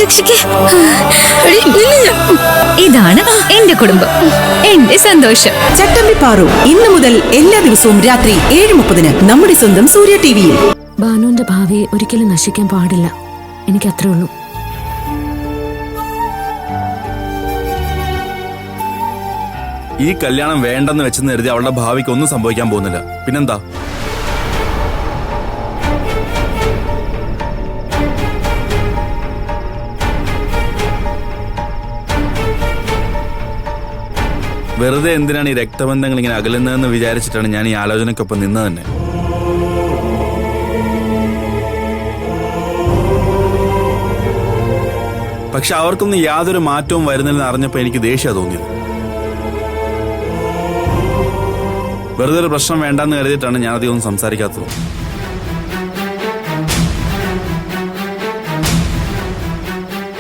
രക്ഷിക്ക്. ഇതാണ് എന്റെ കുടുംബം, എന്റെ സന്തോഷം. ചട്ടമ്പി പാറു ഇന്നു മുതൽ എല്ലാ ദിവസവും രാത്രി 7:30 നമ്മുടെ സ്വന്തം സൂര്യ ടിവിയിൽ. ഭാനുവിന്റെ ഭാവിയെ ഒരിക്കലും നശിക്കാൻ പാടില്ല. എനിക്ക് അത്രേ ഉള്ളൂ. ഈ കല്യാണം വേണ്ടെന്ന് വെച്ചെന്ന് കരുതി അവളുടെ ഭാവിക്ക് ഒന്നും സംഭവിക്കാൻ പോകുന്നില്ല. പിന്നെന്താ? വെറുതെ എന്തിനാണ് ഈ രക്തബന്ധങ്ങൾ ഇങ്ങനെ അകലുന്നതെന്ന് വിചാരിച്ചിട്ടാണ് ഞാൻ ഈ ആലോചനയ്ക്കൊപ്പം നിന്ന് തന്നെ. പക്ഷെ അവർക്കൊന്നും യാതൊരു മാറ്റവും വരുന്നില്ലെന്ന് അറിഞ്ഞപ്പോൾ എനിക്ക് ദേഷ്യം തോന്നിയത്. വെറുതെ ഒരു പ്രശ്നം വേണ്ടെന്ന് കരുതിയിട്ടാണ് ഞാൻ അധികം ഒന്നും സംസാരിക്കാത്തത്.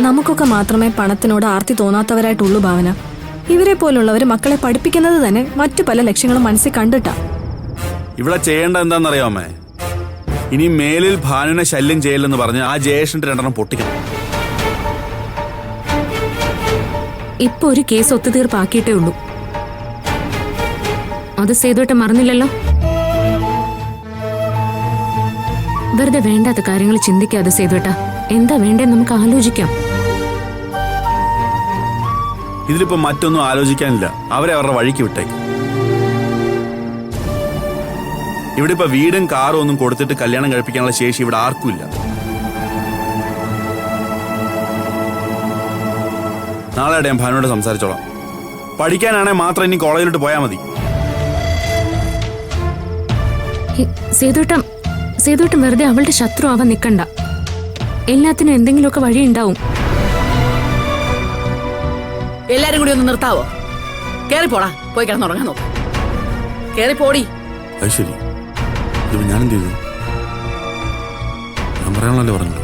നമുക്കൊക്കെ മാത്രമേ പണത്തിനോട് ആർത്തി തോന്നാത്തവരായിട്ടുള്ളൂ ഭാവന. ഇവരെ പോലുള്ളവർ മക്കളെ പഠിപ്പിക്കുന്നത് തന്നെ മറ്റു പല ലക്ഷ്യങ്ങളും മനസ്സിൽ കണ്ടിട്ടാ. ഇവിടെ ചെയ്യേണ്ട എന്താണെന്നറിയാമേ? ഇനി മേലിൽ ഭാനുവിനെ ശല്യം ചെയ്യില്ലെന്ന് പറഞ്ഞ് ആ ജയേഷിന്റെ 2 പൊട്ടിക്കണം. ഇപ്പൊ ഒരു കേസ് ഒത്തുതീർപ്പാക്കിയിട്ടേ ഉള്ളൂ. അത് സേതുവേട്ട മറന്നില്ലല്ലോ. വെറുതെ വേണ്ടാത്ത കാര്യങ്ങൾ ചിന്തിക്കാതെ സേതുവേട്ട. എന്താ വേണ്ടേ നമുക്ക് ആലോചിക്കാം. ഇതിലിപ്പോ മറ്റൊന്നും ആലോചിക്കാനില്ല. അവരെ അവരുടെ വഴിക്ക് വിട്ടേക്കും. ഇവിടെ ഇപ്പൊ വീടും കാറും ഒന്നും കൊടുത്തിട്ട് കല്യാണം കഴിപ്പിക്കാനുള്ള ശേഷി ഇവിടെ ആർക്കുമില്ല. നാളെ ഞാൻ ഭാനുവിനോട് സംസാരിച്ചോളാം. പഠിക്കാനാണെങ്കിൽ മാത്രം ഇനി കോളേജിലോട്ട് പോയാൽ മതി. സേതുവേട്ടൻ വെറുതെ അവളുടെ ശത്രു ആവാൻ നിൽക്കണ്ട. എല്ലാത്തിനും എന്തെങ്കിലുമൊക്കെ വഴി ഉണ്ടാവും. എല്ലാരും കൂടി ഒന്ന് നിർത്താവോ? കേറിപ്പോടാ, പോയി കിടന്നുറങ്ങാൻ നോക്ക്. കേറിപ്പോടി. അത് ശരി, ഞാനെന്ത് ചെയ്തു? ഞാൻ പറയാനുള്ളല്ലേ പറഞ്ഞത്.